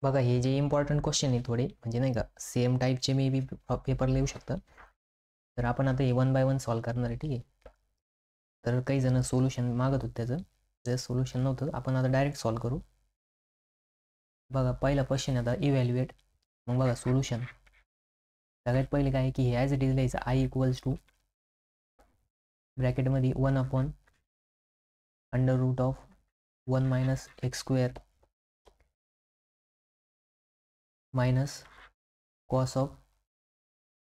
बघा हे जे इम्पॉर्टंट क्वेश्चन आहे थोडे म्हणजे नाही का सेम टाईपचे मे बी पेपरला येऊ शकतं. तर आपण आता हे 1 बाय 1 सॉल्व करणार आहे, ठीक आहे. तर काही जण सोल्युशन मागत होते त्याचं, जर सोल्युशन नव्हतं आपण आता डायरेक्ट सॉल्व करू. बघा पहिला क्वेश्चन आता इव्हॅल्युएट. मग बघा सोल्युशन सगळ्यात पहिले काय की हे ॲज इट इज लिहायचं आय इक्वल्स टू ब्रॅकेटमध्ये 1 upon under root of 1 minus x square minus cos of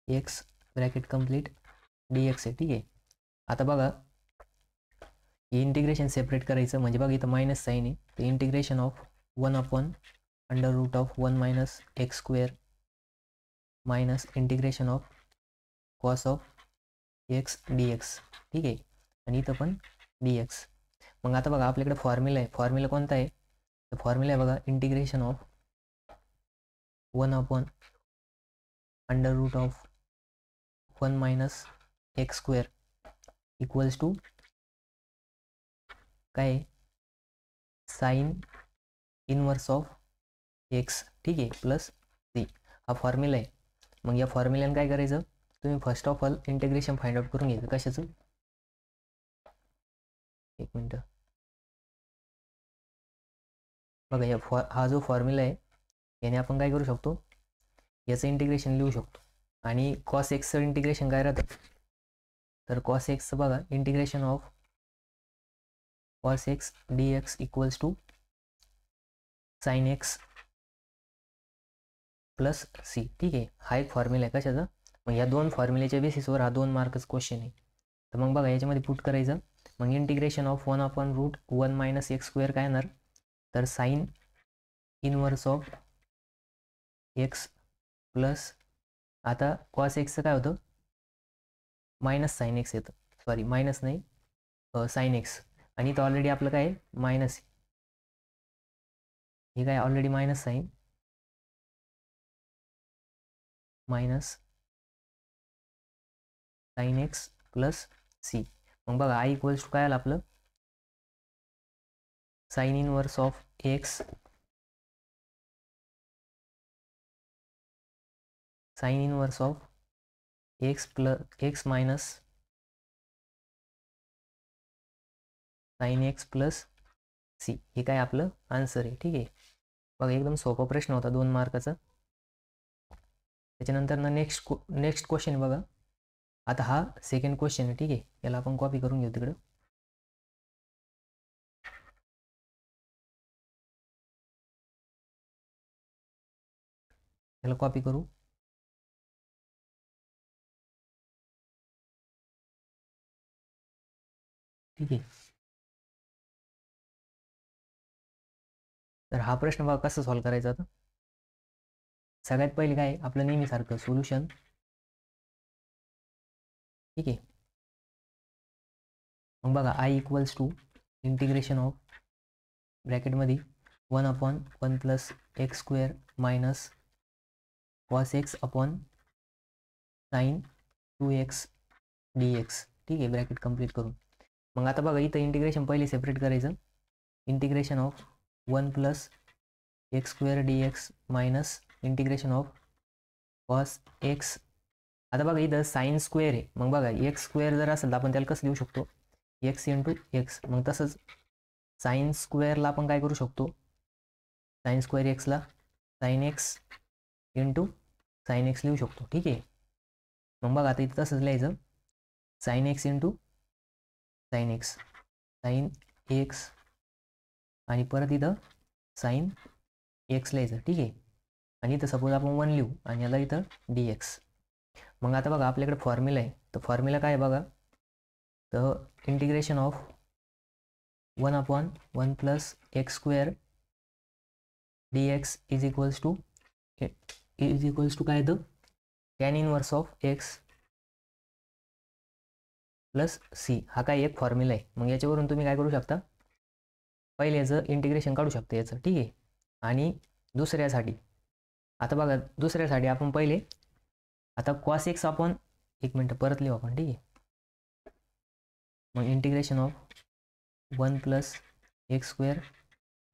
x bracket complete d x आहे, ठीक आहे. आता बघा हे इंटिग्रेशन सेपरेट करायचं म्हणजे बघा इथं मायनस साईन आहे, तर integration of 1 upon under root of 1 minus x square minus integration of cos of X D x, ठीक आहे. आणि इथं पण डी एक्स. मग आता बघा आपल्याकडे फॉर्म्युला आहे, फॉर्म्युला कोणता आहे तर फॉर्म्युला आहे बघा integration of 1 upon under root of 1 minus x square equals to काय साइन इनवर्स ऑफ एक्स, ठीक आहे, प्लस सी. हा फॉर्म्युला आहे. मग या फॉर्म्युल्याने काय करायचं तुम्ही first of all integration find out करून घ्यायचं. कशाचं एक मिनटं बघा हा जो फॉर्म्युला आहे याने आपण काय करू शकतो याचं इंटिग्रेशन लिहू शकतो. आणि कॉस एक्सचं इंटिग्रेशन काय राहतं तर कॉस एक्सचं बघा integration of cos X D x equals to sine x plus C, ठीक आहे. हा एक फॉर्म्युला आहे कशाचा. मग या दोन फॉर्म्युलेच्या बेसिसवर हा 2 मार्कच क्वेश्चन आहे. तर मग बघा याच्यामध्ये पुट करायचं. मग integration of 1 upon root 1 minus x square काय येणार तर sine inverse of X plus आता कॉस एक्सचं काय होतं मायनस साइन एक्स येतं, सॉरी मायनस नाही साइन एक्स. आणि इथं ऑलरेडी आपलं काय मायनस, हे काय already minus sine minus sine x plus C. मग बघा आय इक्वल्स टू काय आलं आपलं sine inverse of X sine inverse of X plus X minus sine x plus C. हे काय आपलं आन्सर आहे, ठीक आहे. बघा एकदम सोपा प्रश्न होता 2 मार्काचा. त्याच्यानंतर ना नेक्स्ट क्वेश्चन बघा. आता हा सेकंड क्वेश्चन आहे, ठीक आहे. याला आपण कॉपी करून घेऊ तिकडं. याला कॉपी करू. ठीक आहे. तर हा प्रश्न बघा कसा सॉल्व्ह करायचा. आता सगळ्यात पहिले काय आपलं नेहमीसारखं सोल्युशन, ठीक आहे. मग बघा I equals to integration of ब्रॅकेटमध्ये 1 upon 1 plus x square minus cos x upon sine 2x d x, ठीक आहे, ब्रॅकेट कंप्लीट करून. मग आता बघा इथं इंटिग्रेशन पहिले सेपरेट करायचं. Integration of 1 plus x square D x minus integration of cos x. आता बघा इथं साइन स्क्वेअर आहे, मग बघा एक्स स्क्वेअर जर असेल तर आपण त्याला कसं लिहू शकतो एक्स इंटू एक्स. मग तसंच साइन स्क्वेअरला आपण काय करू शकतो साइन स्क्वेअर एक्सला sine x into sine x लिहू शकतो, ठीक आहे. मग बघा आता इथं तसंच लिहायचं sign x into sine x sign X आणि परत इथं साइन एक्स लिहायचं, ठीक आहे. आणि इथं सपोज आपण 1 लिहू आणि याला इथं डी एक्स. मग आता बघा आपल्याकडे फॉर्म्युला आहे, तर फॉर्म्युला काय बघा तर integration of 1 upon 1 plus x square D X is equals to काय येतं tan inverse of X plus C. हा काय एक फॉर्म्युला आहे. मग याच्यावरून तुम्ही काय करू शकता पहिले याचं इंटिग्रेशन काढू शकता याचं, ठीक आहे. आणि दुसऱ्यासाठी आता बघा दुसऱ्यासाठी आपण पहिले आता कॉस एक्स आपण एक मिनटं परत लिहू आपण, ठीक आहे. मग integration of 1 plus x square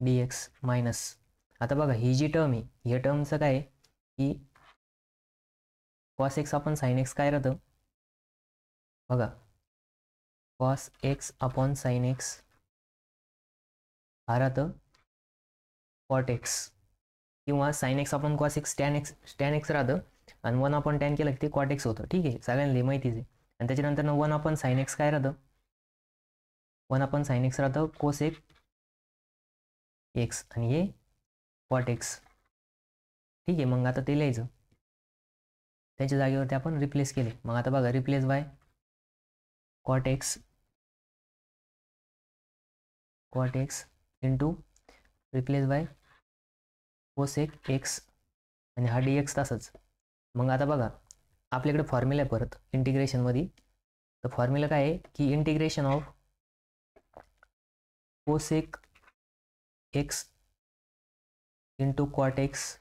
D x minus आता बघा ही जी टर्म आहे, या टर्मचं काय आहे की cos x upon sine X काय राहतं बघा, cos x upon sine X हा राहतं कॉट एक्स, किंवा sine x upon cos X tan X राहतं, आणि 1 अपॉन टॅन केलं की ते कॉट एक्स होतं. ठीक आहे, सगळ्यांना माहितीच आहे. आणि त्याच्यानंतर 1 अपॉन साइन एक्स काय राहतं, 1 अपॉन साइन एक्स राहतं कोस एक्स, आणि हे कॉट एक्स. ठीक आहे, मग आता ते लिहायचं, त्याच्या जागेवरती आपण रिप्लेस केले. मग आता बघा, replace by cot X into replace by cosec X, आणि हा डी एक्स तसंच. मग आता बघा, आपल्याकडे फॉर्म्युला आहे परत इंटिग्रेशनमध्ये. तर फॉर्म्युला काय आहे की integration of cosec X into cot X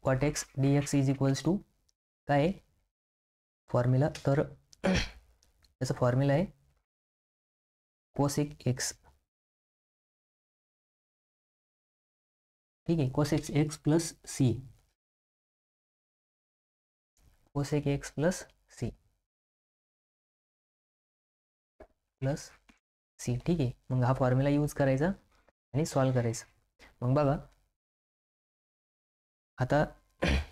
cot X D X is equals to काय आहे फॉर्म्युला. तर त्याचा फॉर्म्युला आहे कोसेक एक्स. ठीक आहे, cosec x plus C, cosec x plus C plus C. ठीक आहे, मग हा फॉर्म्युला यूज करायचा आणि सॉल्व करायचं. मग बघा आता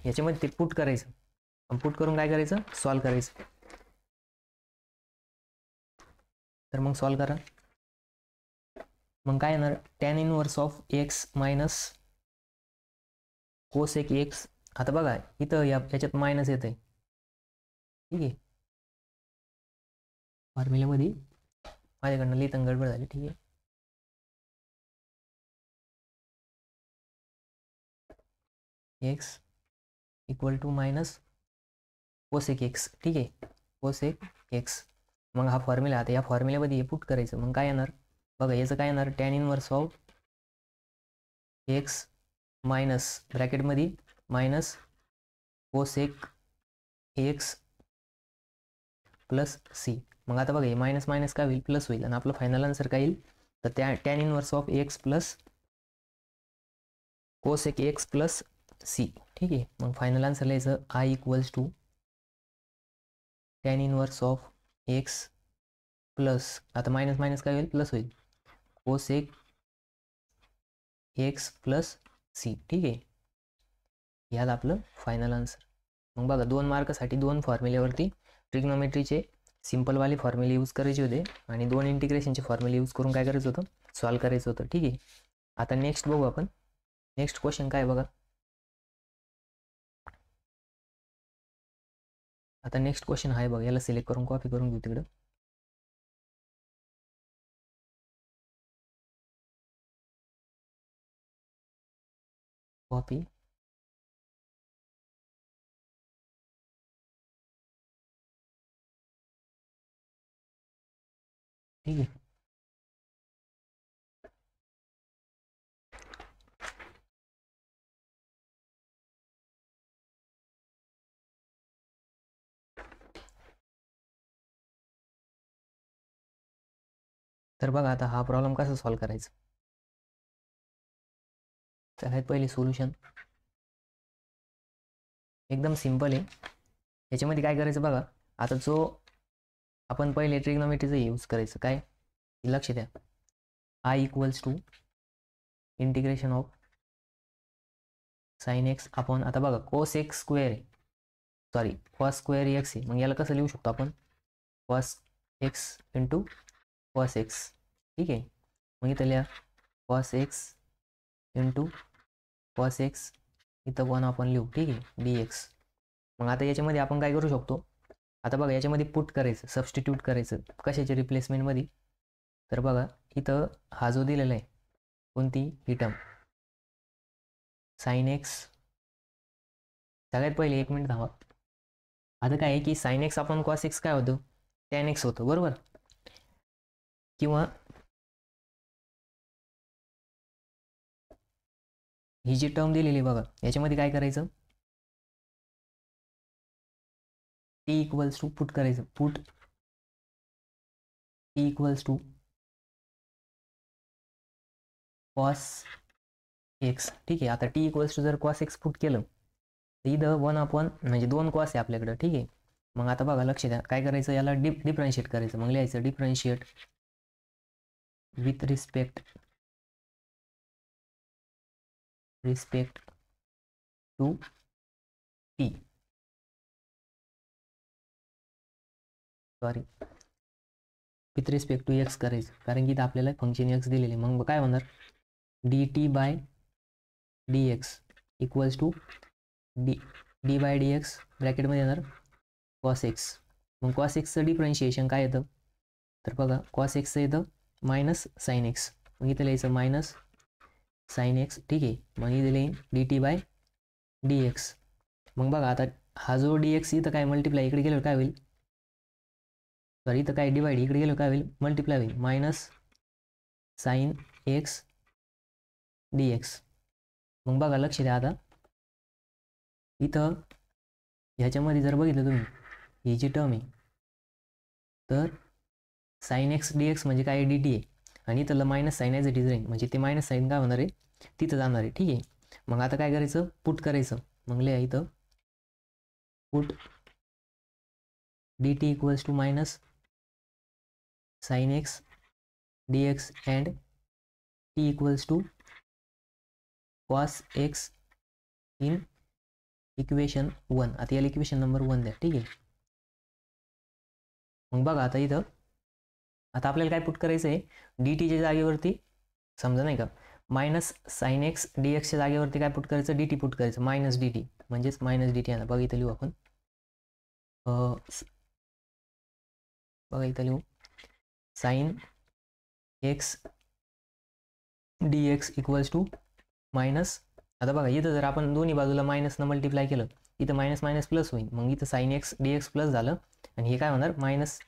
याच्यामध्ये ते पुट करायचं, पुट करून काय करायचं, सॉल्व करायचं. तर मग सॉल्व करा. मग काय येणार, tan inverse of x minus cosec X. आता बघा इथं याच्यात मायनस येत आहे. ठीक आहे, फॉर्म्युल्यामध्ये माझ्याकडनं लिहिताना गडबड झाली. ठीक आहे, X equal to minus cosec X. ठीक आहे, कोसेक एक्स. मग हा फॉर्म्युला, आता या फॉर्म्युल्यामध्ये हे पुट करायचं. मग काय येणार बघा, याचं काय येणार, tan inverse of x minus ब्रॅकेटमध्ये minus cosec x plus C. मग आता बघा, हे मायनस मायनस काय होईल, प्लस होईल, आणि आपलं फायनल आन्सर काय येईल, तर त्या tan inverse of X plus cosec x plus C. ठीक आहे, मग फायनल आन्सर लिहायचं I equals to tan inverse of X plus, आता मायनस मायनस काय होईल, प्लस होईल, कोसेक एक्स प्लस सी. ठीक आहे, ह्यात आपलं फायनल आन्सर. मग बघा, 2 मार्कासाठी 2 फॉर्म्युल्यावरती ट्रिग्नोमेट्रीचे सिम्पलवाले फॉर्म्युले यूज करायचे होते, आणि 2 इंटिग्रेशनचे फॉर्म्युले यूज करून काय करायचं होतं, सॉल्व करायचं होतं. ठीक आहे, आता नेक्स्ट बघू आपण. नेक्स्ट क्वेश्चन काय बघा, आता नेक्स्ट क्वेश्चन आहे बघा, याला सिलेक्ट करून कॉपी करून घेऊ तिकडं. कॉपी, ठीक आहे. तर बघा, आता हा प्रॉब्लेम कसा सॉल्व करायचा. सगळ्यात पहिले सोल्युशन एकदम सिंपल आहे. याच्यामध्ये काय करायचं बघा, आता जो आपण पहिले ट्रिग्नोमेट्रीचं यूज करायचं, काय लक्ष द्या, I equals to integration of sine x upon, आता बघा कोस एक्स स्क्वेअर आहे, सॉरी कॉस स्क्वेअर एक्स आहे. मग याला कसं लिहू शकतो आपण, cos X into cos x. ठीक आहे, मग इथं लिहा cos X into cos X, इथं 1 आपण लिहू. ठीक आहे, डी एक्स. मग आता याच्यामध्ये आपण काय करू शकतो, आता बघा याच्यामध्ये पुट करायचं, सबस्टिट्यूट करायचं, कशाच्या रिप्लेसमेंटमध्ये, तर बघा इथं हा जो दिलेला आहे, कोणती ही टर्म साइन एक्स. सगळ्यात पहिले 1 मिनिट थांबा. आता काय आहे की साइन एक्स आपण कॉस एक्स काय होतं, टॅन एक्स होतं, बरोबर. किंवा ही जी टर्म दिलेली बघा, याच्यामध्ये काय करायचं, टी इक्वल्स टू पुट करायचं, put T equals to cos x, ठीक आहे. आता टी इक्वल्स टू जर कॉस एक्स पुट केलं तर इथं 1 म्हणजे 2 कॉस आहे आपल्याकडं, ठीक आहे. मग आता बघा, लक्ष द्या, काय करायचं, याला डिफरन्शिएट करायचं. मग लिहायचं differentiate with respect to T, sorry, with respect to X करायचं, कारण की इथं आपल्याला फंक्शन एक्स दिलेले. मग काय होणार, d T by D x equals to d by D x ब्रॅकेटमध्ये येणार कॉस एक्स. मग कॉस एक्सचं डिफरन्शिएशन काय येतं, तर बघा कॉस एक्सचं येतं मायनस साईन एक्स. मग इथं लिहायचं मायनस साईन एक्स, ठीक आहे. मग इथे लिहीन D T by D X. मग बघा आता हा जो डी एक्स इथं काय मल्टिप्लाय इकडे गेल्यावर काय होईल, सॉरी इथं काय डिवाइड इकडे गेल्यावर काय होईल, मल्टिप्लाय होईल, minus sine X D X. मग बघा लक्ष द्या, आता इथं ह्याच्यामध्ये जर बघितलं तुम्ही ही जी टर्म आहे, तर साईन एक्स डी एक्स म्हणजे काय, डी टी आहे, आणि इथलं minus sine as it is राहील, म्हणजे ते मायनस साईन काय होणार आहे, तिथं जाणार आहे, ठीक आहे. मग आता काय करायचं, पुट करायचं. मग लिहा इथं put D T equals to minus sine X D X and T equals to cos X in equation 1. आता याला इक्वेशन नंबर 1 द्या, ठीक आहे. मग बघा आता इथं आता आपल्याला काय पुट करायचं आहे, डी टीच्या जागेवरती समजा नाही का मायनस साईन एक्स डी एक्सच्या जागेवरती काय पुट करायचं, डी टी पुट करायचं, मायनस डी टी, म्हणजेच मायनस डी टी आहे. बघा इथं लिहू आपण, बघा इथं लिहू sine X D x equals to minus. आता बघा इथं जर आपण दोन्ही बाजूला मायनसनं मल्टिप्लाय केलं, इथं मायनस मायनस प्लस होईल. मग इथं sine X D X plus झालं, आणि हे काय होणार, मायनस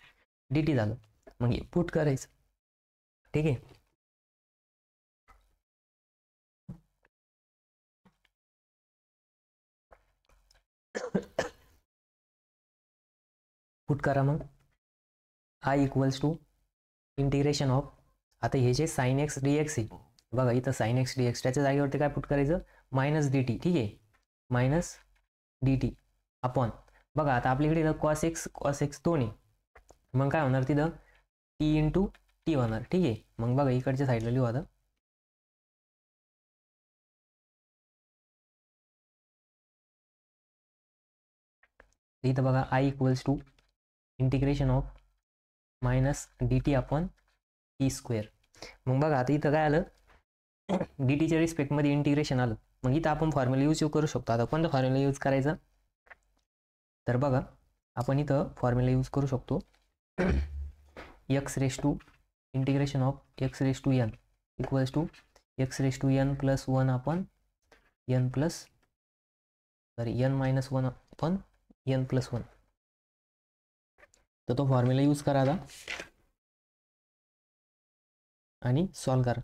डी टी झालं. मग हे पुट करायचं, ठीक आहे. पुट करा. मग I equals to integration of, आता हे जे साईन एक्स डी एक्स आहे, बघा इथं साईन एक्स डी एक्स, त्याच्या जागेवरती काय पुट करायचं, मायनस डी टी, ठीक आहे, मायनस डी टी अपॉन. बघा आता आपल्याकडे इथं कॉस एक्स 2 आहे, मग काय होणार तिथं टी इंटू टी होणार, ठीक आहे. मग बघा इकडच्या साईडला लिहू आता, इथं बघा I equals to integration of minus D T upon T square. मग बघा आता इथं काय आलं, डी टीच्या रिस्पेक्टमध्ये इंटिग्रेशन आलं. मग इथं आपण फॉर्म्युला यूज करू शकतो. आता कोणता फॉर्म्युला यूज करायचा, तर बघा आपण इथं फॉर्म्युला यूज करू शकतो, X raise to integration of x raise to N equals to x raise to N plus 1 upon N plus, sorry N minus 1 upon N plus 1. तर तो फॉर्म्युला यूज करा आता आणि सॉल्व करा.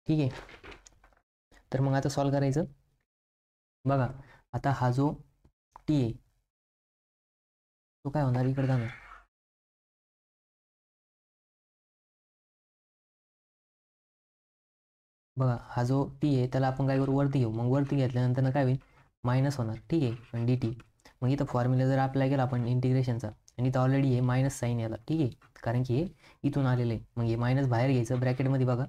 ठीक आहे. तर मग आता सॉल्व करायचं. बघा आता हा जो टी आहे तो काय होणार, इकडे जाणार, बघा हा जो टी आहे त्याला आपण काय करू, वरती घेऊ. मग वरती घेतल्यानंतर काय होईल, मायनस होणार, ठीक आहे, आणि डी टी. मग इथं फॉर्म्युला जर अप्लाय केला आपण इंटिग्रेशनचा, आणि इथं ऑलरेडी हे मायनस साईन याला, ठीक आहे, कारण की हे इथून आलेलं आहे. मग हे मायनस बाहेर घ्यायचं ब्रॅकेटमध्ये. बघा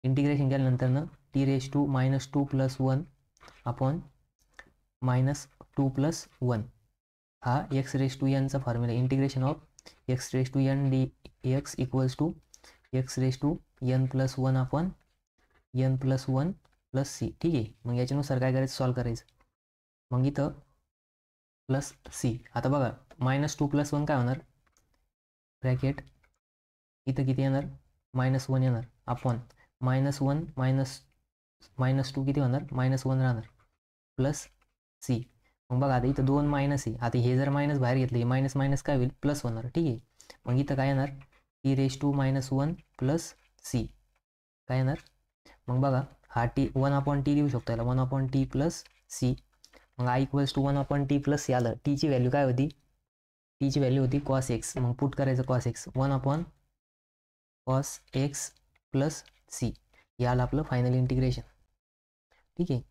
इंटिग्रेशन केल्यानंतर t raise to minus 2 plus 1 upon minus 2 plus 1, हा एक्स रेस टू एनचा formula, integration of x raise to n d x equals to x raise to N plus 1 upon N plus 1 plus C, ठीक आहे. मग याच्यानुसार काय करायचं, solve करायचं. मग इथं प्लस सी. आता बघा मायनस 2 प्लस 1 काय होणार, ब्रॅकेट इथं किती येणार, -1 येणार अपॉन -1 मायनस 2 किती होणार, -1 राहणार प्लस सी. मग बघा आता इथं 2 मायनस आहे, आता हे जर मायनस बाहेर घेतलं हे मायनस मायनस काय होईल प्लस होणार, ठीक आहे. मग इथं काय येणार t⁻⁻1 प्लस सी काय येणार. मग बघा हा टी 1/t लिहू शकतो याला 1/t प्लस सी. मग i=1/t प्लस सी आलं. टीची व्हॅल्यू काय होती, टीची व्हॅल्यू होती कॉस एक्स. मग पुट करायचं cos X 1/cos x plus C, हे आलं आपलं फायनल इंटिग्रेशन, ठीक आहे.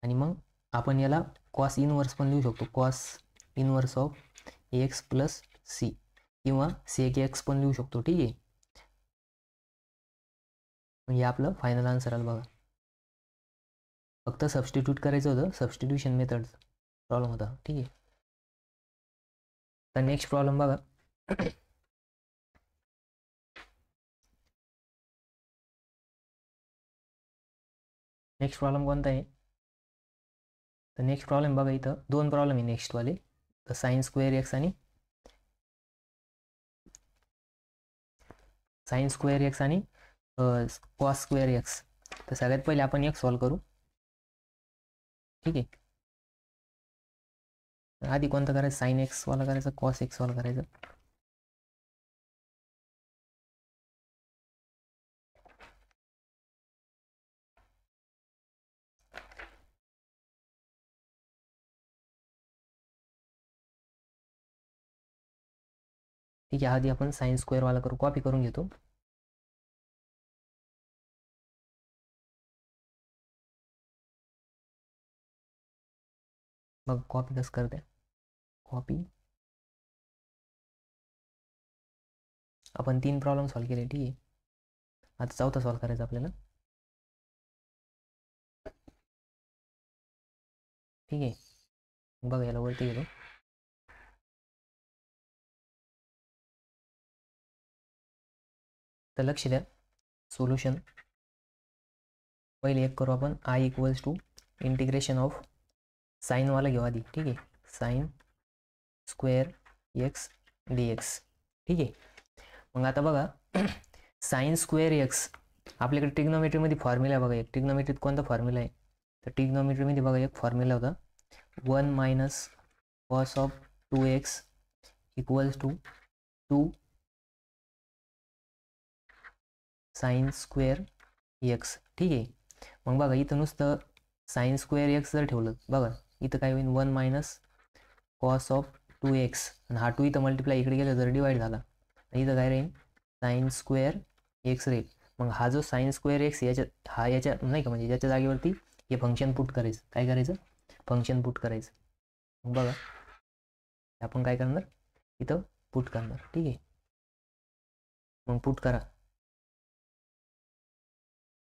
आणि मग आपण याला कॉस इनवर्स पण लिहू शकतो, cos inverse of X plus C किंवा सेक एक्स पण लिहू शकतो, ठीक आहे. मग हे आपलं फायनल आन्सर आलं बघा. फक्त सबस्टिट्यूट करायचं होतं, सबस्टिट्यूशन मेथड प्रॉब्लेम होता, ठीक आहे. तर नेक्स्ट प्रॉब्लेम बघा. नेक्स्ट प्रॉब्लेम कोणता आहे, तर नेक्स्ट प्रॉब्लेम बघा इथं 2 प्रॉब्लेम आहे नेक्स्टवाले. तर साइन स्क्वेअर एक्स आणि कॉस स्क्वेअर एक्स. तर सगळ्यात पहिले आपण एक सॉल्व करू, ठीक आहे. आधी कोणतं करायचं, साइन एक्स वाला करायचं, कॉस एक्स वाला करायचं. ठीक आहे, आधी आपण साइन स्क्वेअर वाला करू, कॉपी करून घेतो. मग कॉपी कसं करते, कॉपी. आपण 3 प्रॉब्लेम सॉल्व केले, ठीक आहे. आता 4था सॉल्व करायचा आपल्याला, ठीक आहे. बघा याला वरती गेलो. तर लक्ष द्या, सोल्युशन पहिले एक करू आपण. i=, इंटिग्रेशन ऑफ साईनवाला घेऊ आधी, ठीक आहे. साइन स्क्वेअर एक्स dx, ठीक आहे. मग आता बघा साइन स्क्वेअर एक्स आपल्याकडे ट्रिग्नोमेट्रीमध्ये फॉर्म्युला आहे बघा. एक ट्रिग्नोमेट्रीत कोणता फॉर्म्युला आहे, तर ट्रिग्नोमेट्रीमध्ये बघा एक फॉर्म्युला होता 1 - cos of 2x = 2 sign square x, ठीक आहे. मग बघा इथं नुसतं साइन स्क्वेअर एक्स जर ठेवलं, बघा इथं काय होईल 1 - cos ऑफ 2x, आणि हा 2 इथं मल्टिप्लाय इकडे गेलं जर डिवाइड झाला, इथं काय राहील साइन स्क्वेअर एक्स राहील. मग हा जो साइन स्क्वेअर एक्स याच्या नाही का, म्हणजे याच्या जागेवरती हे फंक्शन पुट करायचं. काय करायचं, फंक्शन पुट करायचं. मग बघा आपण काय करणार, इथं पुट करणार, ठीक आहे. मग पुट करा.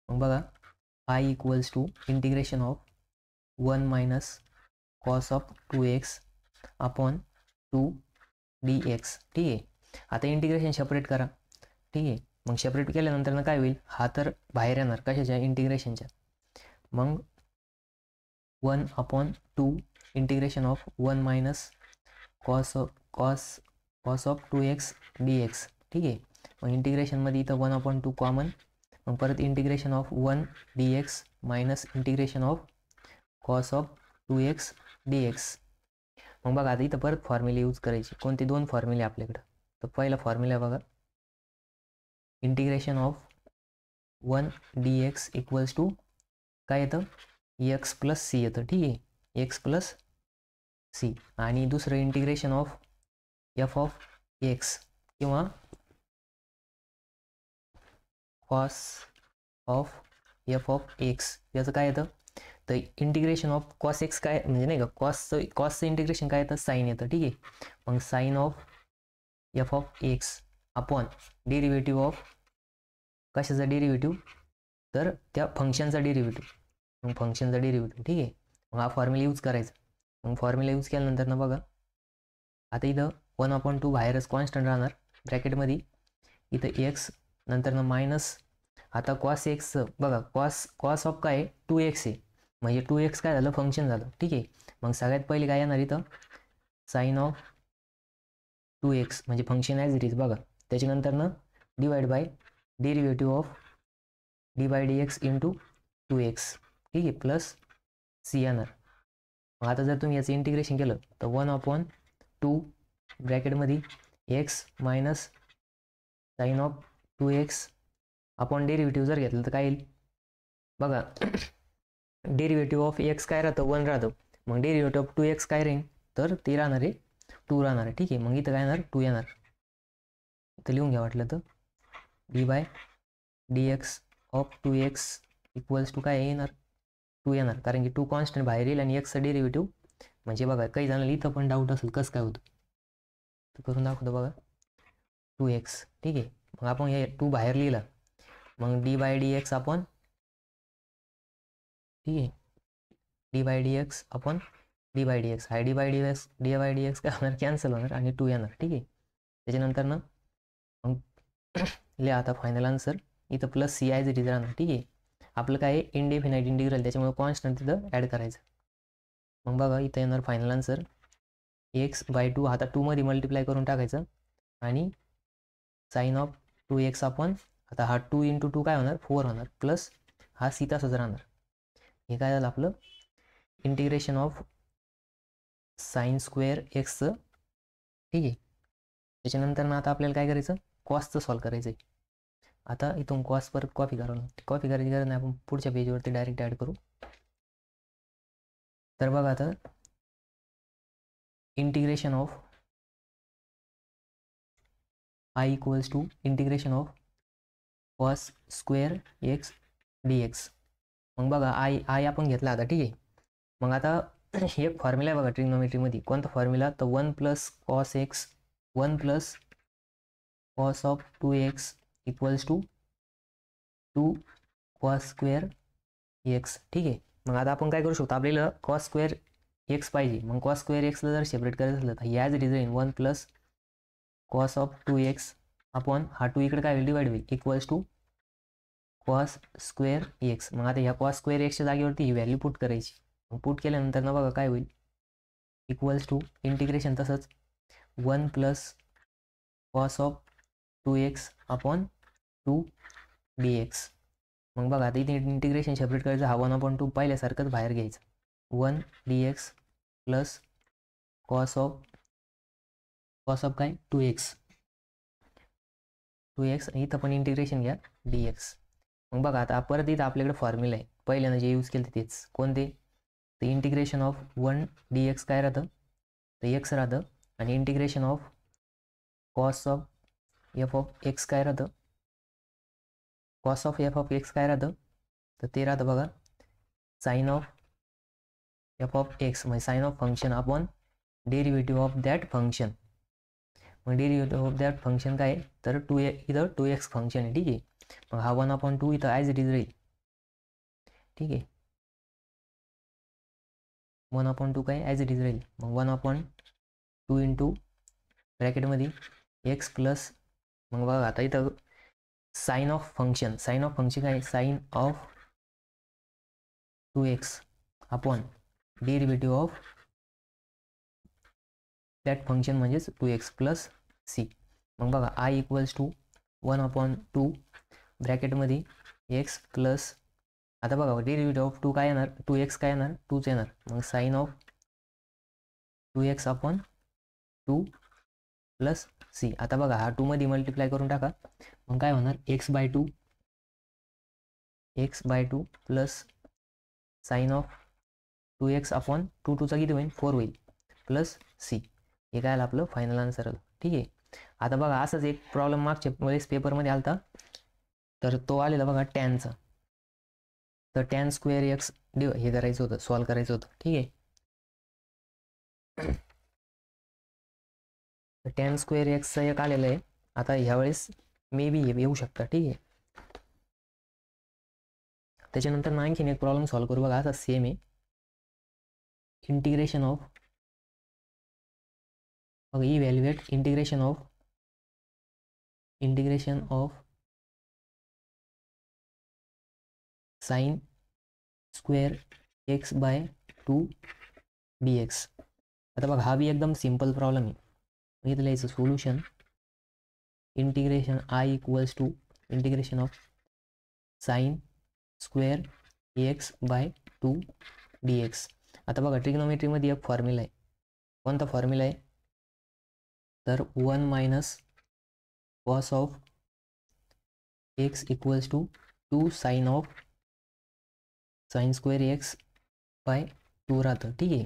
मग बघा i=, integration of 1 - cos of 2x upon 2 dx, ठीक आहे. आता इंटिग्रेशन सेपरेट करा, ठीक आहे. मग सेपरेट केल्यानंतर काय होईल, हा तर बाहेर येणार कशाच्या, इंटिग्रेशनच्या. मग 1/2 integration of 1 - cos of 2x dx, ठीक आहे. मग इंटिग्रेशनमध्ये इथं 1/2 कॉमन, मग परत integration of 1 dx minus integration of cos of 2x dx. मग बघा आता इथं परत फॉर्म्युले यूज करायचे. कोणते 2 फॉर्म्युले आपल्याकडं. तर पहिला फॉर्म्युला बघा, इंटिग्रेशन ऑफ 1 dx = काय येतं, एक्स प्लस सी येतं, ठीक आहे. X plus C. आणि दुसरं integration of F of x किंवा cos of F of x, याचं काय येतं, तर इंटिग्रेशन ऑफ कॉस एक्स काय म्हणजे नाही का, कॉसचं इंटिग्रेशन काय येतं, साईन येतं, ठीक आहे. मग sine of F of x upon derivative of कशाचा डेरिव्हेटिव्ह, तर त्या फंक्शनचा डेरिव्हेटिव्ह. मग फंक्शनचा डेरिव्हेटिव्ह, ठीक आहे. मग हा फॉर्म्युला यूज करायचा. मग फॉर्म्युला यूज केल्यानंतर ना बघा आता इथं 1/2 बाहेरच कॉन्स्टंट राहणार ब्रॅकेटमध्ये, इथं एक्स नंतर मायनस. आता कॉस एक्सचं बघा, कॉस ऑफ काय 2x आहे, म्हणजे 2x काय झालं, फंक्शन झालं, ठीक आहे. मग सगळ्यात पहिले काय येणार इथं साइन ऑफ 2x म्हणजे फंक्शन ॲज इट इज बघा. त्याच्यानंतर divide by derivative of dy dx × 2x, ठीक आहे, प्लस सी येणार. मग आता जर तुम्ही याचं इंटिग्रेशन केलं तर 1/2 ब्रॅकेटमध्ये x minus sine of 2x upon derivative जर घेतलं तर काय येईल बघा. डेरिव्हेटिव्ह ऑफ एक्स काय राहतं 1 राहतं. मग डेरिव्हेटिव्ह ऑफ 2x काय राहील तर ते राहणार आहे 2 राहणार आहे. ठीक आहे, मग इथं काय येणार 2 येणार. इथं लिहून घ्या वाटलं तर dy/dx of 2x equals to काय येणार 2 येणार, कारण की 2 कॉन्स्टंट बाहेर येईल आणि एक्सचं डेरिव्हेटिव्ह म्हणजे बघा काही जणांना इथं पण डाऊट असेल कसं काय होतं तर करून दाखवतो बघा 2x. ठीक आहे, मग आपण हे 2 बाहेर लिहिला मग dy/dx आपण ठीक आहे dy/dx आपण dy/dx हा dy/dx काय होणार कॅन्सल होणार आणि 2 येणार. ठीक आहे, त्याच्यानंतर ना मग लिहा आता फायनल आन्सर इथं plus C as it is राहणार. ठीक आहे, आपलं काय आहे इनडेफिनाइट इंटिग्रल त्याच्यामुळे कॉन्स्टंट तिथं ॲड करायचं. मग बघा इथं येणार फायनल आन्सर x/2 आता 2 मध्ये मल्टिप्लाय करून टाकायचं आणि साईन ऑफ 2x आपण आता हा 2 × 2 काय होणार 4 होणार प्लस हा सी तसंच राहणार. हे काय झालं आपलं इंटिग्रेशन ऑफ साईन स्क्वेअर एक्सचं. ठीक आहे, त्याच्यानंतर ना आता आपल्याला काय करायचं कॉसचं सॉल्व करायचं आहे. आता इथून कॉस परत कॉपी करावं कॉपी करायची गरज नाही, आपण पुढच्या पेजवरती डायरेक्ट ॲड करू. तर बघा आता integration of I equals to integration of cos square X dx. मग बघा आय आपण घेतला आता. ठीक आहे, मग आता एक फॉर्म्युला आहे बघा ट्रिग्नोमेट्रीमध्ये. कोणता फॉर्म्युला तर 1 + cos x 1 + cos of 2x equals to 2 cos square x. ठीक आहे, मग आता आपण काय करू शकतो आपल्याला cos स्क्वेअर एक्स पाहिजे. मग cos स्क्वेअर एक्सला जर सेपरेट करायचं असलं तर ॲज इट इज राहील 1 + cos ऑफ 2x अपॉन हा 2 इकडे काय होईल डिवाइड होईल equals to cos square x. मग आता ह्या cos स्क्वेअर एक्सच्या जागेवरती ही व्हॅल्यू पुट करायची. मग पुट केल्यानंतर ना बघा काय होईल इक्वल्स टू इंटिग्रेशन तसंच 1 + cos of 2x upon 2 dx. मग बघा आता इथे इंटिग्रेशन सेपरेट करायचं हा 1/2 पहिल्यासारखंच बाहेर घ्यायचं 1 dx प्लस cos ऑफ काय 2x आणि इथं पण इंटिग्रेशन घ्या dx. मग बघा आता परत इथं आपल्याकडे फॉर्म्युला आहे पहिल्यांदा जे यूज केलं तेच कोणते तर इंटिग्रेशन ऑफ 1 dx काय राहतं तर x राहतं आणि integration of cos of f of x काय राहतं cos of f of x काय राहतं तर ते राहतं बघा sine of f of x म्हणजे sine of function upon derivative of that function. मग डेरिव्हेटिव्ह ऑफ दॅट फंक्शन काय तर इथं 2x फंक्शन आहे. ठीक आहे, मग हा 1/2 इथं ॲज इट इज राहील. ठीक आहे, 1/2 काय ॲज इट इज राहील. मग 1/2 इंटू ब्रॅकेटमध्ये एक्स प्लस मग बघा आता इथं साईन ऑफ फंक्शन काय sine of 2x upon derivative of that function म्हणजेच 2x प्लस सी. मग बघा आय इक्वल्स टू 1/2 ब्रॅकेटमध्ये एक्स प्लस आता बघा डेरिव्हेटिव्ह ऑफ 2 काय येणार 2x काय येणार 2च येणार. मग sine of 2x upon 2 plus C. आता बघा हा 2 मध्ये मल्टिप्लाय करून टाका मग काय होणार x/2 plus sign of 2x upon 2 2चा किती होईल 4 होईल प्लस सी. हे काय आलं आपलं फायनल आन्सर आलं. ठीक आहे, आता बघा असंच एक प्रॉब्लेम मागच्या वेळेस पेपरमध्ये आलता तर तो आलेला बघा टॅनचा. तर टॅन स्क्वेअर एक्स हे करायचं होतं सॉल्व करायचं होतं. ठीक आहे, तर टॅन स्क्वेअर एक्सचं एक आलेलं आहे. आता ह्यावेळेस मे बी हे येऊ शकतं. ठीक आहे, त्याच्यानंतर आणखीन एक प्रॉब्लेम सॉल्व करू बघा असा सेम आहे इंटिग्रेशन ऑफ बघा evaluate integration of sine square x/2 dx. आता बघा हा बी एकदम सिंपल प्रॉब्लेम आहे. इथं लिहायचं solution integration I equals to integration of sine square x/2 dx. आता बघा ट्रिग्नोमेट्रीमध्ये एक फॉर्म्युला आहे. कोणता फॉर्म्युला आहे? तर 1 minus cos of x equals to 2 sine of sine square x by 2 राहतं. ठीक आहे.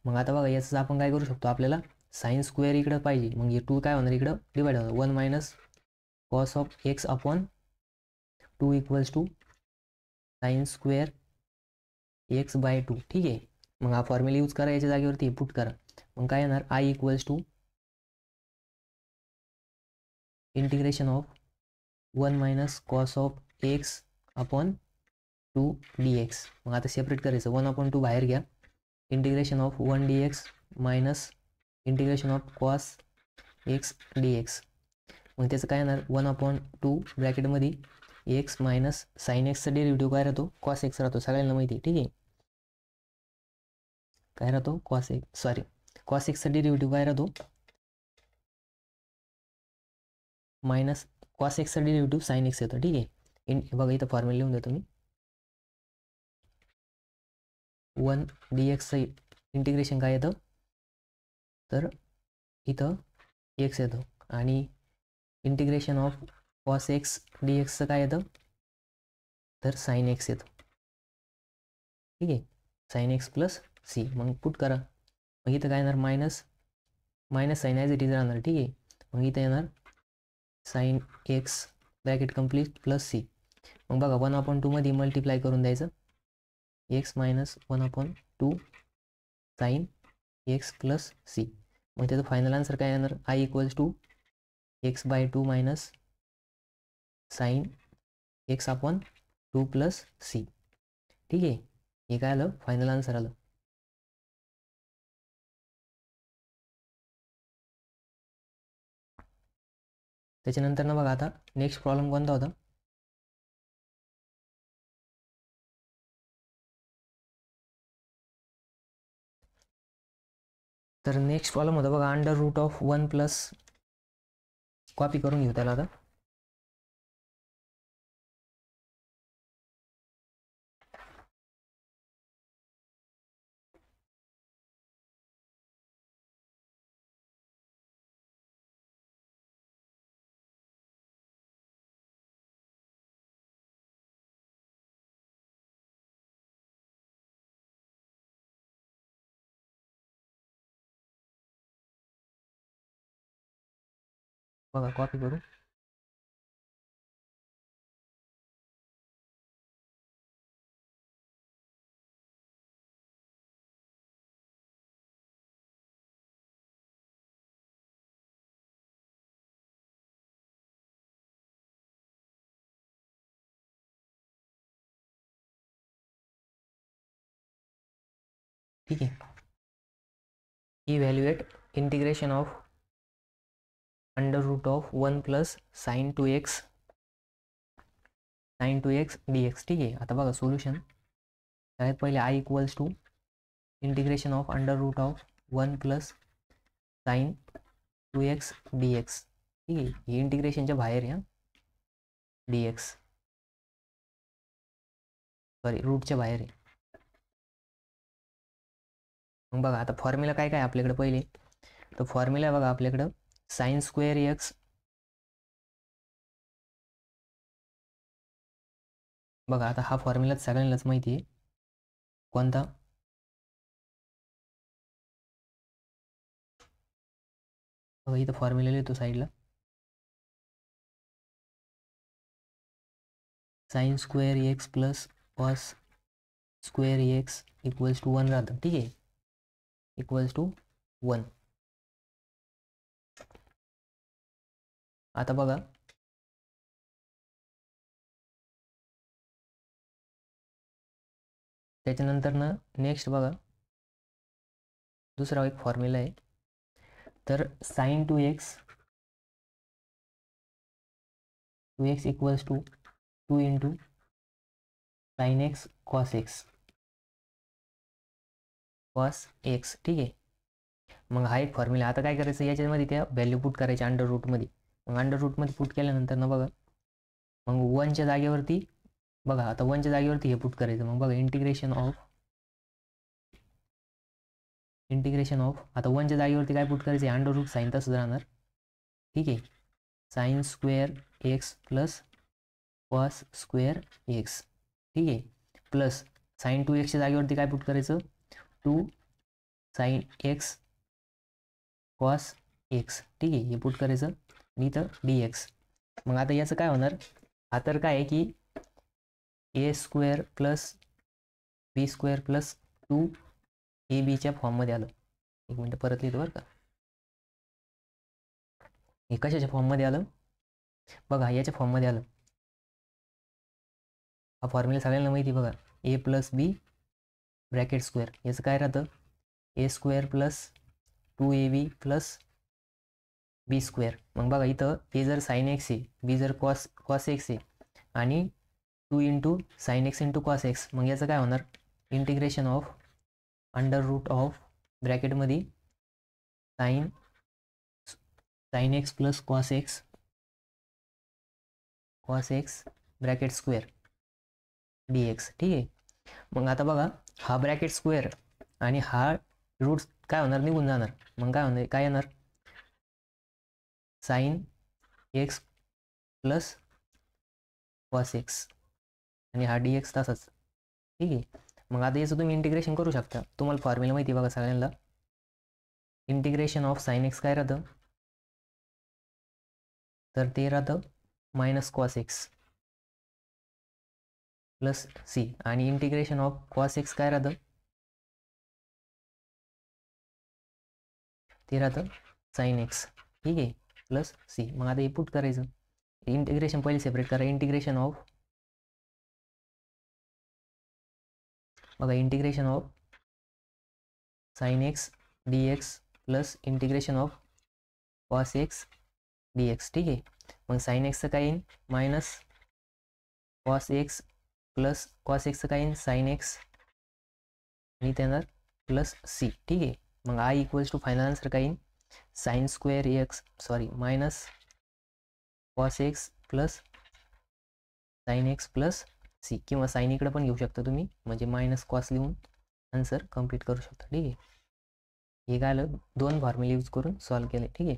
मग आता बघा याचं आपण काय करू शकतो, आपल्याला साइन स्क्वेअर इकडं पाहिजे, मग हे 2 काय होणार इकडं डिवाइड होणार. 1 minus cos of x upon 2 equals to sine square x by 2. ठीक आहे. मग हा फॉर्म्युला यूज करा, याच्या जागेवरती हे पुट करा. मग काय येणार, I equals to integration of 1 minus cos of x upon 2 dx. मग आता सेपरेट करायचं, 1/2 बाहेर घ्या, integration of 1 dx minus integration of cos x dx. मग त्याचं काय येणार, 1/2 ब्रॅकेटमध्ये एक्स मायनस साइन एक्सचा डेरिव्हेटिव्ह काय राहतो, कॉस एक्स राहतो, सगळ्यांना माहिती आहे. ठीक आहे. काय राहतो, कॉस एक्सचा डेरिव्हेटिव्ह काय राहतो, मायनस कॉस एक्सचा डेरिव्हेटिव्ह साइन एक्स येतो. ठीक आहे. बघा इथं फॉर्म्युला लिहून देतो मी. 1 dx इंटिग्रेशन काय येतं, तर इथं एक्स येतं, आणि इंटिग्रेशन ऑफ कॉस एक्स dxचं काय येतं, तर साइन एक्स येतं. ठीक आहे. Sine x plus C. मग पुट करा. मग इथं काय येणार, minus sine as it is राहणार. ठीक आहे. मग इथं येणार sine x bracket complete plus C. मग बघा 1/2 मध्ये मल्टिप्लाय करून द्यायचं, x minus 1/2 sine x plus C. मग त्याचं फायनल आन्सर काय येणार, I equals to x by 2 minus sine x upon 2 plus C. ठीक आहे. हे काय आलं, फायनल आन्सर आलं. त्याच्यानंतर ना बघा आता नेक्स्ट प्रॉब्लेम कोणता होता, तर नेक्स्ट प्रॉब्लेम होता बघा under root of 1 plus, copy करून घेऊ त्याला आता. बघा कॉपी करू. ठीक आहे. Evaluate integration of under root of 1 plus sine 2x dx. ठीक आहे. आता बघा सोल्युशन, सगळ्यात पहिले I equals to integration of under root of 1 plus sine 2x dx. ठीक आहे. हे इंटिग्रेशनच्या बाहेर आहे, dx सॉरी रूटच्या बाहेर आहे. मग बघा आता फॉर्म्युला काय काय आपल्याकडे पहिले, तर फॉर्म्युला बघा आपल्याकडं साइन स्क्वेअर एक्स. बघा आता हा फॉर्म्युला सगळ्यांनाच माहिती आहे, कोणता, बघा इथं फॉर्म्युला लिहितो साईडला, sine square x plus cos square x equals to 1 राहतं. ठीक आहे. Equals to 1. आता बघा त्याच्यानंतर ना नेक्स्ट बघा दुसरा एक फॉर्म्युला आहे, तर sine 2x equals to 2 into sine x cos x. ठीक आहे. मग हा एक फॉर्म्युला. आता काय करायचं, याच्यामध्ये त्या व्हॅल्यू पुट करायच्या अंडर रूटमध्ये. मग अंडर रूटमध्ये पुट केल्यानंतर ना बघा मग 1च्या जागेवरती, बघा आता 1च्या जागेवरती हे पुट करायचं. मग बघा इंटिग्रेशन ऑफ इंटिग्रेशन ऑफ, आता 1च्या जागेवरती काय पुट करायचं आहे, अंडर रूट साईन तसंच राहणार. ठीक आहे, sine square x plus cos square x. ठीक आहे, प्लस साईन 2x जागेवरती काय पुट करायचं, 2 साईन एक्स कॉस एक्स. ठीक आहे, हे पुट करायचं आणि इथं dx. मग आता याचं काय होणार, हा तर काय आहे की ए स्क्वेअर प्लस बी स्क्वेअर प्लस 2ab फॉर्ममध्ये आलं. एक मिनटं परत लिहितो बरं का. हे कशाच्या फॉर्ममध्ये आलं बघा, याच्या फॉर्ममध्ये आलं. हा फॉर्म्युला सगळ्यांना माहिती बघा, ए प्लस बी ब्रॅकेट स्क्वेअर. याचं काय राहतं, ए स्क्वेअर प्लस 2ab प्लस बी स्क्वेअर. मग बघा इथं ए जर साईन एक्स आहे, बी जर कॉस एक्स आहे आणि 2 into sine x into cos x. मग याचं काय होणार, integration of under root of ब्रॅकेटमध्ये sine x plus cos x bracket square dx. ठीक आहे, मग आता बघा हा ब्रॅकेट स्क्वेअर आणि हा रूट काय होणार, निघून जाणार. मग काय होणार, काय येणार, sine x plus cos x आणि हा dx तसाच. ठीक आहे, मग आता याचं तुम्ही इंटिग्रेशन करू शकता. तुम्हाला फॉर्म्युला माहिती बघा सगळ्यांना, इंटिग्रेशन ऑफ साईन एक्स काय राहतं, तर ते राहतं minus cos x plus C. आणि इंटिग्रेशन ऑफ कॉस एक्स काय राहतं, ते राहतं साईन एक्स. ठीक आहे, प्लस सी. मग आता हे पुट करायचं, इंटिग्रेशन पहिले सेपरेट करा. इंटिग्रेशन ऑफ, बघा integration of sine x dx plus integration of cos x dx. ठीक आहे, मग साईन एक्सचं काय येईल, minus cos x plus cos एक्सचं काय येईल, साईन एक्स आणि त्यानंतर प्लस सी. ठीक आहे, मग I equals to final answer काय येईल, sine square x minus cos x plus sine x plus C. किंवा साईन इकडे पण घेऊ शकता तुम्ही, म्हणजे मायनस कॉस लिहून आन्सर कम्प्लीट करू शकता. ठीक आहे, हे काय आलं, 2 फॉर्म्युले यूज करून सॉल्व केले. ठीक आहे,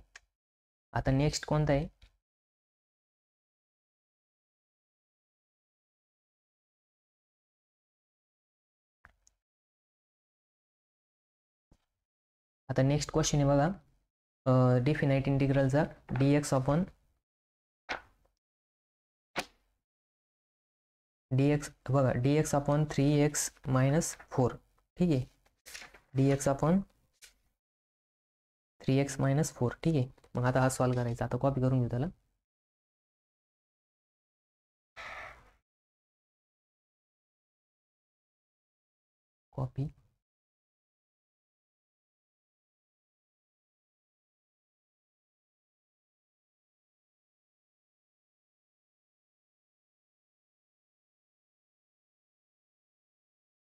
आता नेक्स्ट कोणता आहे, आता नेक्स्ट क्वेश्चन आहे बघा, डिफिनाइट इंटिग्रलचा dx बघा dx अपॉन 3x मायनस 4. ठीक आहे, dx अपॉन 3x मायनस 4. ठीक आहे, मग आता हा सॉल्व करायचा. आता कॉपी करून घेऊ त्याला. कॉपी,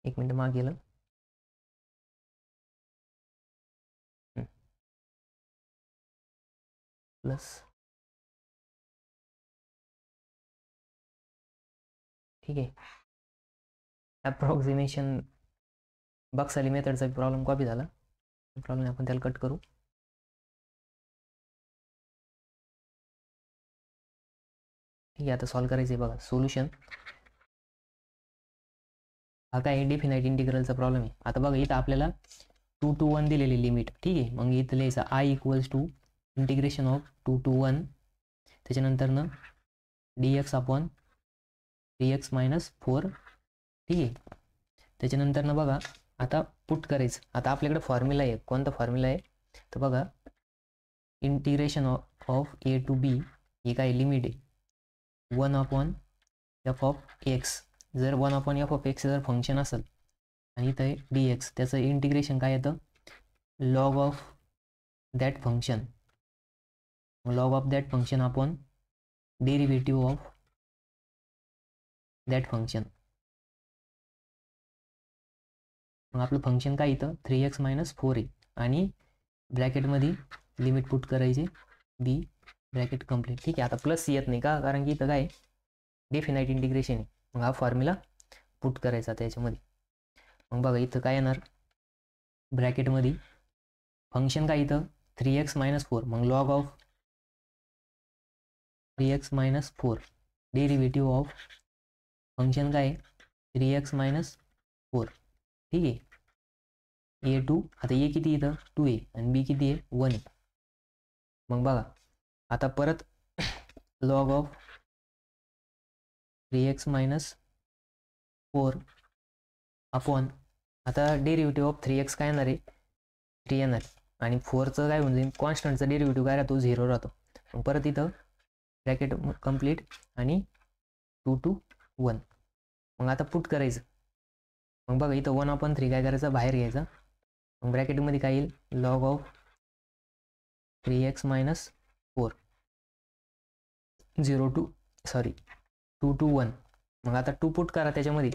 एक मिनिट मागे गेलं. प्लस, ठीक आहे, अप्रॉक्सिमेशन बक्साली मेथडचा प्रॉब्लेम कॉपी झाला. प्रॉब्लेम आपण त्याला कट करू. ठीक आहे, आता सॉल्व करायचं आहे बघा. सोल्युशन, हा काय डिफिनाइट इंटिग्रलचा प्रॉब्लेम आहे. आता बघा इथं आपल्याला 2 to 1 दिलेली लिमिट. ठीक आहे, मग इथं लिहायचं I equals to integration of 2 to 1, त्याच्यानंतर ना dx अपॉन 3x मायनस 4. ठीक आहे, त्याच्यानंतर ना बघा आता पुट करायचं. आता आपल्याकडे फॉर्म्युला आहे, कोणता फॉर्म्युला आहे तर बघा, integration of A to be, ही काय लिमिट आहे 1 अपॉन एफ ऑफ एक्स. जर 1 अपॉन एफ ऑफ एक्स जर फंक्शन असेल आणि इथं आहे dx, त्याचं इंटिग्रेशन काय येतं, log of that function, log of that function upon derivative of that function. मग आपलं फंक्शन काय इथं 3x मायनस 4 आहे आणि ब्रॅकेटमध्ये लिमिट पुट करायची बी ब्रॅकेट कम्प्लीट. ठीक आहे, आता प्लस येत नाही का, कारण की इथं काय डिफिनाइट इंटिग्रेशन आहे. मग हा फॉर्म्युला पुट करायचा त्याच्यामध्ये. मग बघा इथं काय येणार, ब्रॅकेटमध्ये फंक्शन काय इथं 3x-4, मग log of 3x-4 derivative of function काय 3x-4. ठीक आहे. a2 आता a किती इथं 2 आणि b किती आहे 1. मग बघा आता परत लॉग ऑफ 3x-4 अपॉन आता डेरिव्हेटिव्ह ऑफ 3x काय येणार आहे 3 येणार आणि 4चं काय होऊन जाईल कॉन्स्टंटचा डेरिव्हेटिव्ह काय राहतो 0 राहतो. मग परत इथं ब्रॅकेट कंप्लीट आणि 2 to 1. मग आता पुट करायचं. मग बघा इथं 1/3 काय करायचं बाहेर घ्यायचं. मग ब्रॅकेटमध्ये काय येईल लॉग ऑफ 3x-4 2 to 1. मग आता 2 पुट करा त्याच्यामध्ये.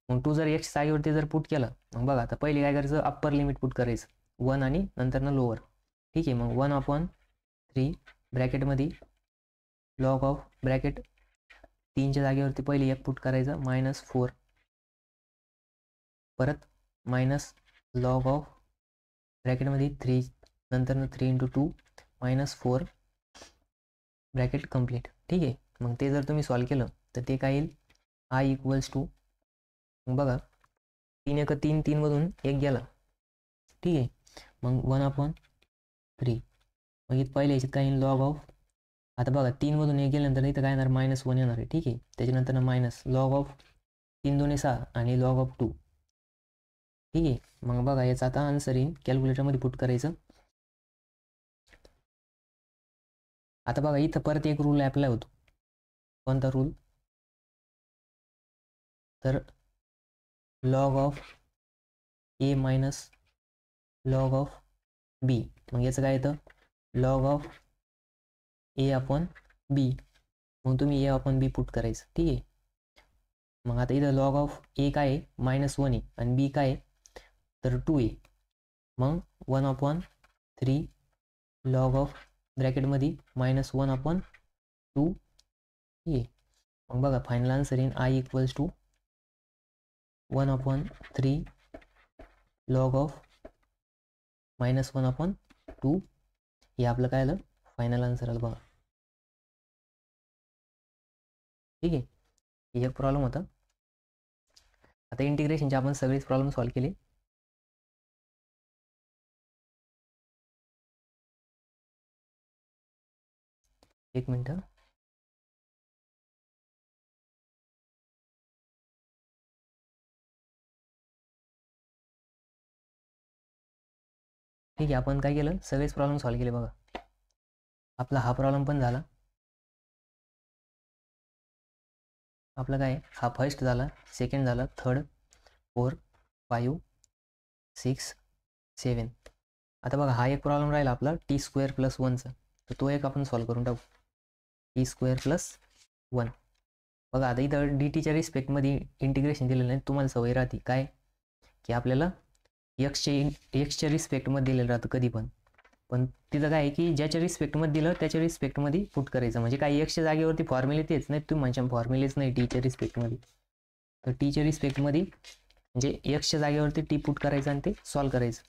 मग 2 जर x जागेवरती जर पुट केलं मग बघा आता पहिले काय करायचं अप्पर लिमिट पुट करायचं 1 आणि नंतर ना लोअर. ठीक आहे. मग 1/3 ब्रॅकेटमध्ये लॉग ऑफ ब्रॅकेट 3च्या जागेवरती पहिले 1 पुट करायचं -4 परत मायनस लॉग ऑफ ब्रॅकेटमध्ये 3 नंतर 3 × 2 -4 ब्रॅकेट कंप्लीट. ठीक आहे. मग ते जर तुम्ही सॉल्व केलं तर ते काय येईल i = मग बघा 3 1 3 3 मधून 1 गेला. ठीक आहे. मग 1/3 मग इथं पहिले याच्यात काय येईल लॉग ऑफ आता बघा 3 मधून 1 गेल्यानंतर इथं काय येणार -1 येणार आहे. ठीक आहे. त्याच्यानंतर मायनस लॉग ऑफ 3 2 6 आणि लॉग ऑफ 2. ठीक आहे. मग बघा याचा आता आन्सर येईल कॅल्क्युलेटरमध्ये पुट करायचं. आता बघा इथं परत एक रूल अप्लाय होतो. कोणता रूल तर log of a minus log of b. मग याचं काय येतं लॉग ऑफ a/b. मग तुम्ही a/b पुट करायचं. ठीक आहे. मग आता इथं लॉग ऑफ a काय आहे -1 आहे आणि b काय आहे तर 2 आहे. मग 1/3 लॉग ऑफ ब्रॅकेटमध्ये -1/2. ठीक आहे. मग बघा फायनल आन्सर येईल i = 1/3 लॉग ऑफ -1/2. हे आपलं काय आलं फायनल आन्सर आलं बघा. ठीक आहे. हे एक प्रॉब्लेम होता. आता इंटिग्रेशनचे आपण सगळेच प्रॉब्लेम सॉल्व्ह केले. एक मिनटं. ठीक आहे. आपण काय केलं सगळेच प्रॉब्लेम सॉल्व्ह केले बघा. आपला हा प्रॉब्लेम पण झाला. आपला काय हा फर्स्ट झाला सेकंड झाला थर्ड 4 5 6 7. आता बघा हा एक प्रॉब्लेम राहिला आपला t² + 1चा तर तो एक आपण सॉल्व्ह करून टाकू t² + 1. बघा आता इथं dt च्या रिस्पेक्टमध्ये इंटिग्रेशन दिलेलं नाही. तुम्हाला सवय राहते काय की आपल्याला एक्सच्या रिस्पेक्टमध्ये दिलेलं राहतं कधी पण तिथं काय आहे की ज्याच्या रिस्पेक्टमध्ये दिलं त्याच्या रिस्पेक्टमध्ये पुट करायचं. म्हणजे काही एक्सच्या जागेवरती फॉर्म्युले तेच नाही तुम्ही म्हणशा फॉर्म्युलेच नाही टीच्या रिस्पेक्टमध्ये. तर टीच्या रिस्पेक्टमध्ये म्हणजे एक्सच्या जागेवरती टी पुट करायचं आणि ते सॉल्व्ह करायचं.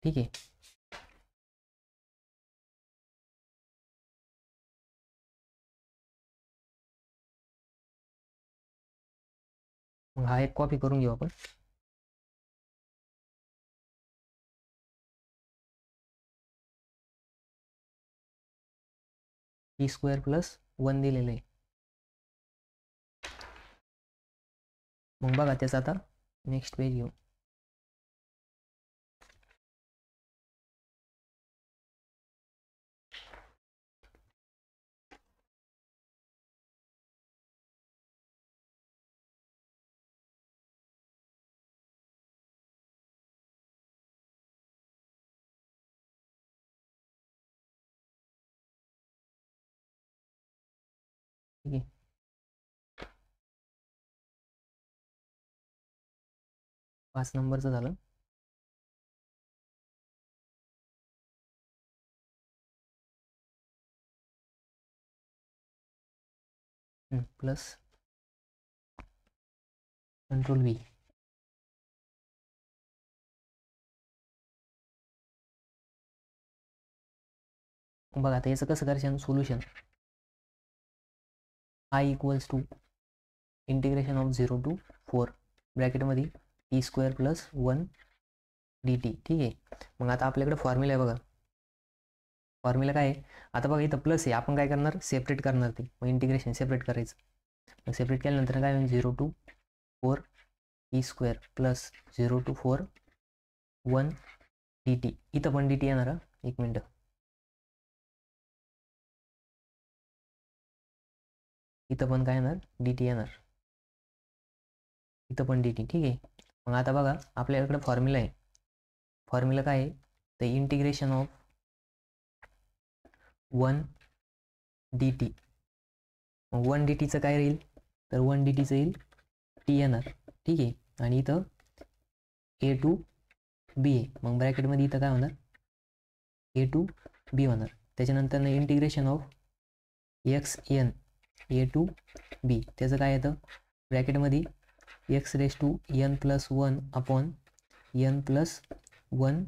ठीक आहे. मग हा एक कॉपी करून घेऊ आपण. t² + 1 दिलेलं आहे. मग बघा त्याचा आता नेक्स्ट पेज घेऊ. ठीक आहे. 5 नंबरचं झालं. Plus control V. बघा आता याचं कसं करायचं solution. I equals to integration of 0 to 4 ब्रॅकेटमध्ये t² + 1 dt. ठीक आहे. मग आता आपल्याकडे फॉर्म्युला आहे बघा. फॉर्म्युला काय आहे, आता बघा इथं प्लस आहे, आपण काय करणार सेपरेट करणार ते, मग इंटिग्रेशन सेपरेट करायचं. मग सेपरेट केल्यानंतर काय होईल 0 to 4 t² + 0 to 4 1 dt. इथं पण dt येणार. एक मिनटं, इथं पण काय येणार dt येणार, इथं पण dt. ठीक आहे. मग आता बघा आपल्याकडे फॉर्म्युला आहे. फॉर्म्युला काय आहे, तर इंटिग्रेशन ऑफ 1 dt. मग 1 dtचं काय राहील, तर 1 dtचं येईल t येणार. ठीक आहे. आणि इथं a to b आहे, मग ब्रॅकेटमध्ये इथं काय होणार a to b होणार. त्याच्यानंतर integration of xn a to b, त्याचं काय येतं ब्रॅकेटमध्ये x⁻n + 1 अपॉन n + 1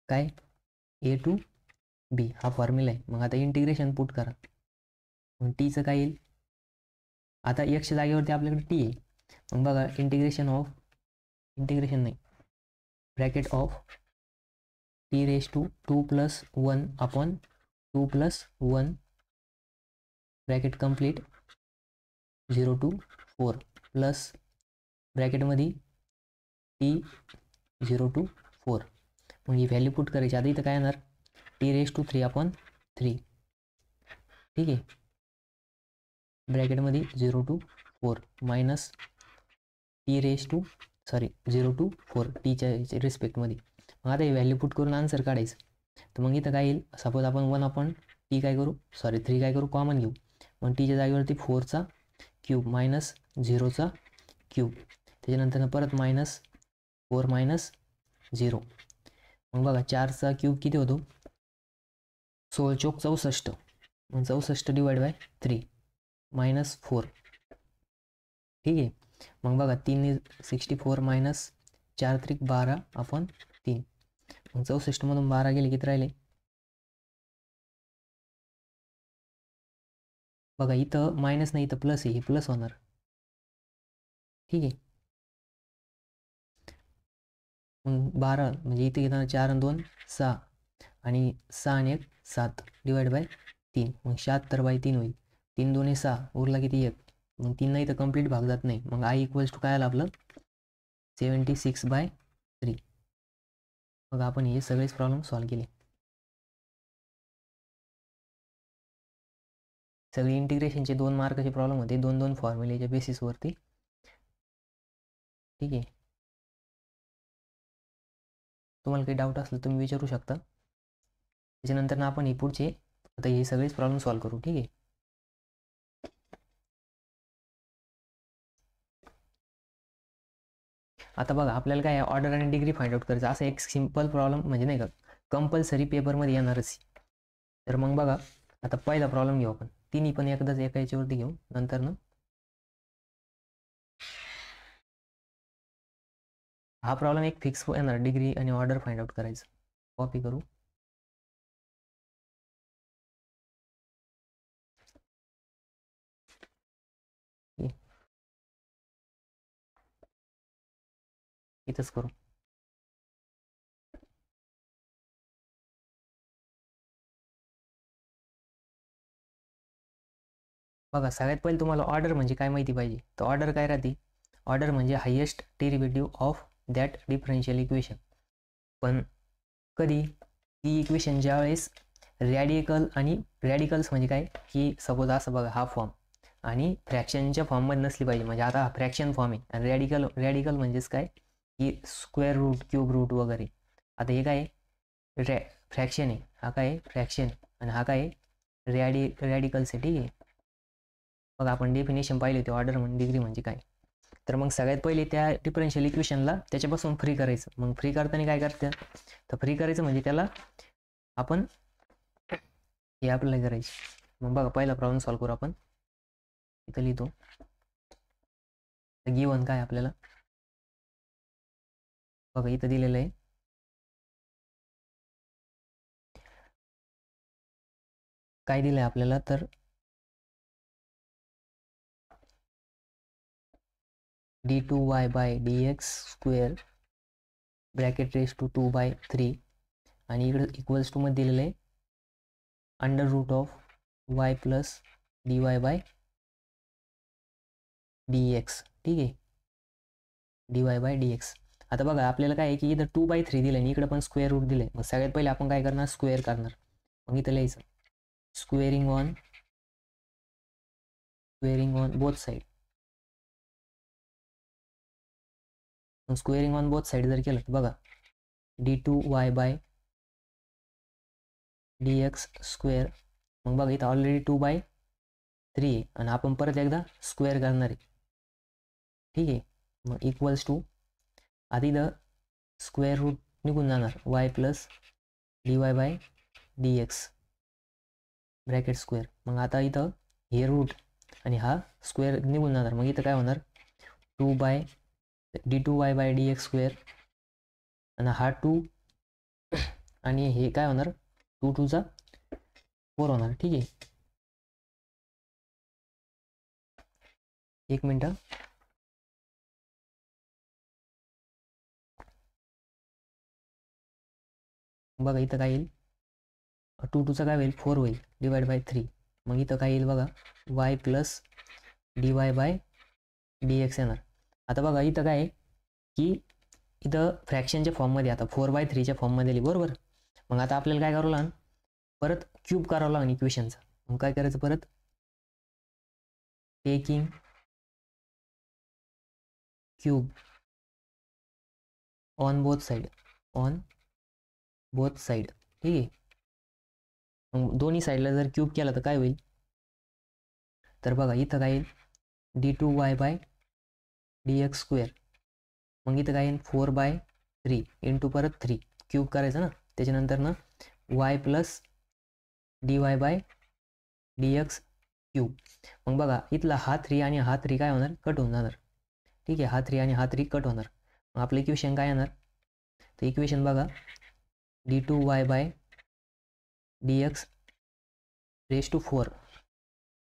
काय a to b. हा फॉर्म्युला आहे. मग आता इंटिग्रेशन पुट करा. मग टीचं काय येईल, आता एक्सच्या जागेवरती आपल्याकडे टी आहे. मग बघा इंटिग्रेशन नाही bracket of t⁻² + 1 upon 2 + 1 bracket complete 0 to 4 plus ब्रॅकेटमध्ये t 0 to 4. मग ही व्हॅल्यू पुट करायची. आता इथं काय येणार t⁻³ अपॉन 3. ठीक आहे. ब्रॅकेटमध्ये 0 to 4 मायनस t⁻0 to 4 टीच्या रिस्पेक्टमध्ये. मग आता ही व्हॅल्यू पुट करून आन्सर काढायचं. तर मग इथं काय येईल, सपोज आपण 1 अपॉन टी काय करू 3 काय करू कॉमन घेऊ. मग टीच्या जागेवरती 4चा क्यूब मायनस 0चा क्यूब, त्याच्यानंतर परत -4 - 0. मग बघा 4चा क्यूब किती होतो 16 चौक 64. मग 64 / 3 -4. ठीक आहे. मग बघा 3 64 - 4 त्रिक 12 अपॉन 3. मग 64 मधून 12 गेले किती राहिले, बघा इथं मायनस नाही, इथं प्लस आहे, हे प्लस होणार. ठीक आहे. मग 12 म्हणजे इथे घेताना 4 आणि 2 6 आणि 6 आणि 1 7 / 3. मग 76/3 होईल. 3 2 6 उरला किती 1. मग 3 नाही तर कम्प्लीट भाग जात नाही. मग I इक्वल्स टू काय आलं आपलं 76/3. मग आपण हे सगळेच प्रॉब्लेम सॉल्व्ह केले. सगळे इंटिग्रेशनचे 2 मार्काचे प्रॉब्लेम होते, 2 फॉर्म्युलेच्या बेसिसवरती. ठीक आहे. तुम्हाला काही डाऊट असलं तुम्ही विचारू शकता. त्याच्यानंतर आपण हे पुढचे आता हे सगळेच प्रॉब्लेम सॉल्व्ह करू. ठीक आहे. आता बघा आपल्याला काय ऑर्डर आणि डिग्री फाइंड आउट करायचं. असं एक सिंपल प्रॉब्लेम म्हणजे नाही का कंपल्सरी पेपरमध्ये येणारच. तर मग बघा आता पहिला प्रॉब्लेम घेऊ आपण. तिन्ही पण एकदाच एका याच्यावरती घेऊ, नंतर ना हा प्रॉब्लेम एक फिक्स येणार डिग्री आणि ऑर्डर फाइंड आउट करायचं. कॉपी करू. इथंच करू. बघा सगळ्यात पहिले तुम्हाला ऑर्डर म्हणजे काय माहिती पाहिजे. तर ऑर्डर काय राहते, ऑर्डर म्हणजे highest derivative of that differential equation. पण कधी ती इक्वेशन ज्या वेळेस रॅडिकल्स म्हणजे काय की सपोज असं बघा हा फॉर्म आणि फ्रॅक्शनच्या फॉर्ममध्ये नसली पाहिजे. म्हणजे आता हा फ्रॅक्शन फॉर्म आहे आणि रॅडिकल म्हणजेच काय की स्क्वेअर रूट क्यूब रूट वगैरे. आता हे काय फ्रॅक्शन आहे, हा काय फ्रॅक्शन आणि हा काय रॅडिकल्स आहे. ठीक आहे. मग आपण डेफिनेशन पाहिली होती ऑर्डर म्हणजे डिग्री म्हणजे काय. तर मग सगळ्यात पहिले त्या डिफरन्शियल इक्वेशनला त्याच्यापासून फ्री करायचं. मग फ्री करताना काय करतं, तर फ्री करायचं म्हणजे त्याला आपण हे अप्लाय करायची. मग बघा पहिला प्रॉब्लेम सॉल्व्ह करू आपण. इथं लिहितो. गिवन काय आपल्याला बघा इथं दिलेलं आहे काय दिलंय आपल्याला तर d2y by dx square bracket raise to 2/3 आणि इकडे इक्वल्स टू मध्ये दिलेलं आहे under root of y plus dy by dx. ठीक आहे, dy बाय dx. आता बघा आपल्याला काय आहे की इथं 2/3 दिलं आणि इकडे पण स्क्वेअर रूट दिलंय. मग सगळ्यात पहिले आपण काय करणार, स्क्वेअर करणार. मग इथं लिहायचं squaring on both side. Squaring on both side जर केलं तर बघा d2y बाय dx स्क्वेअर. मग बघा इथं ऑलरेडी 2/3 आहे आणि आपण परत एकदा स्क्वेअर करणार आहे. ठीक आहे, मग इक्वल्स टू आता इथं स्क्वेअर रूट निघून जाणार y plus dy by dx bracket square. मग आता इथं हे रूट आणि हा स्क्वेअर निघून जाणार. मग इथं काय होणार d2y बाय dx स्क्वेअर आणि हा 2 आणि हे काय होणार 2 2 चा 4 होणार. ठीक आहे, एक मिनटं. बघा इथं काय येईल 2 2 चा काय होईल 4 होईल डिवाइड बाय 3. मग इथं काय येईल बघा y plus dy by dx येणार. आता बघा इथं काय आहे की इथं फ्रॅक्शनच्या फॉर्ममध्ये आता 4/3च्या फॉर्ममध्ये लिहि बरोबर. मग आता आपल्याला काय करावं लागेल परत क्यूब करावं लागेल इक्वेशनचा. मग काय करायचं परत taking cube on both side. ठीक आहे, मग दोन्ही साईडला जर क्यूब केला तर काय होईल तर बघा इथं काय येईल d2y बाय dx स्क्वेअर. मग इथं काय येईल 4/3 इंटू परत 3 क्यूब करायचं ना. त्याच्यानंतर ना y plus dy by dx cube. मग बघा इथला हा 3 आणि हा 3 काय होणार कट होऊन जाणार. ठीक आहे, हा 3 आणि हा 3 कट होणार. मग आपलं इक्वेशन काय येणार तर इक्वेशन बघा d2y by dx raise to 4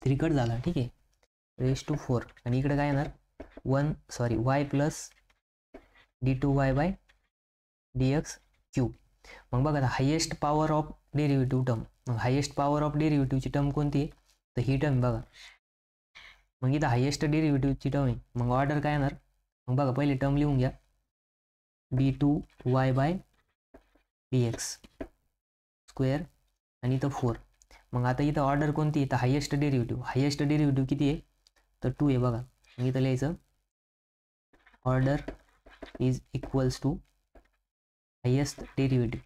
3 cut झाला. ठीक आहे, रेस टू 4 आणि इकडे काय येणार y plus d2y by dx cube. मग बघा आता highest power of derivative term. मग हायेस्ट पॉवर ऑफ डेरिव्हेटिव्हची टर्म कोणती आहे तर ही टर्म बघा. मग इथं हायेस्ट डेरिव्हेटिव्हची टर्म आहे. मग ऑर्डर काय येणार मग बघा पहिले टर्म लिहून घ्या d2y बाय dx स्क्वेअर आणि इथं 4. मग आता इथं ऑर्डर कोणती आहे तर हायेस्ट डेरिव्हेटिव्ह किती आहे तर 2 आहे बघा. मग इथं लिहायचं order is equals to highest derivative.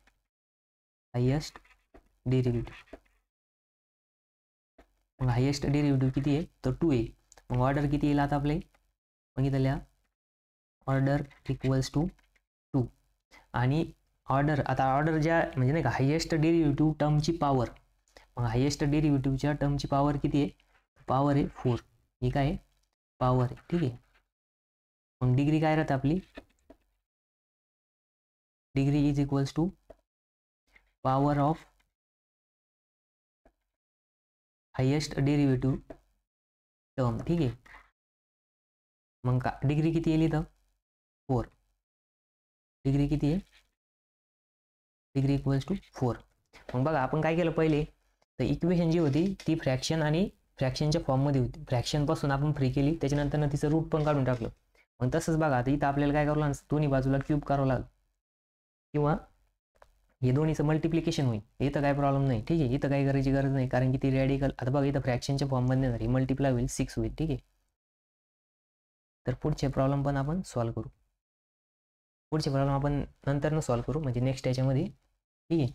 मग हायेस्ट डेरिव्हेटिव्ह किती आहे तर 2 आहे. मग ऑर्डर किती येईल आता आपले मग इथं लिहा ऑर्डर इक्वल्स टू 2 आणि ऑर्डर ज्या म्हणजे नाही का हायेस्ट डेरिव्हेटिव्ह टर्मची पॉवर. मग हायेस्ट डेरिव्हेटिव्हच्या टर्मची पॉवर किती आहे पॉवर आहे 4. ही काय आहे पॉवर आहे. ठीक आहे, मग डिग्री काय राहते आपली degree is equals to power of highest derivative term. ठीक आहे, मग डिग्री किती येईल इथं 4. डिग्री किती आहे डिग्री इक्वल्स टू 4. मग बघा आपण काय केलं पहिले तर इक्वेशन जी होती ती फ्रॅक्शन आणि फ्रॅक्शनच्या फॉर्ममध्ये होती. फ्रॅक्शनपासून आपण फ्री केली त्याच्यानंतर ना तिचं रूट पण काढून टाकलं. मग तसंच बघा आता इथं आपल्याला काय करावं लागेल दोन्ही बाजूला क्यूब करावं लागेल किंवा हे दोन्हीचं मल्टिप्लिकेशन होईल. इथं काय प्रॉब्लेम नाही. ठीक आहे, इथं काही करायची गरज नाही कारण की ती रॅडिकल आता बघा इथं फ्रॅक्शनच्या फॉर्ममध्ये येणार मल्टिप्लाय होईल 6 होईल. ठीक आहे, तर पुढचे प्रॉब्लेम पण आपण सॉल्व्ह करू. पुढचे प्रॉब्लेम आपण नंतर सॉल्व्ह करू म्हणजे नेक्स्ट याच्यामध्ये. ठीक आहे.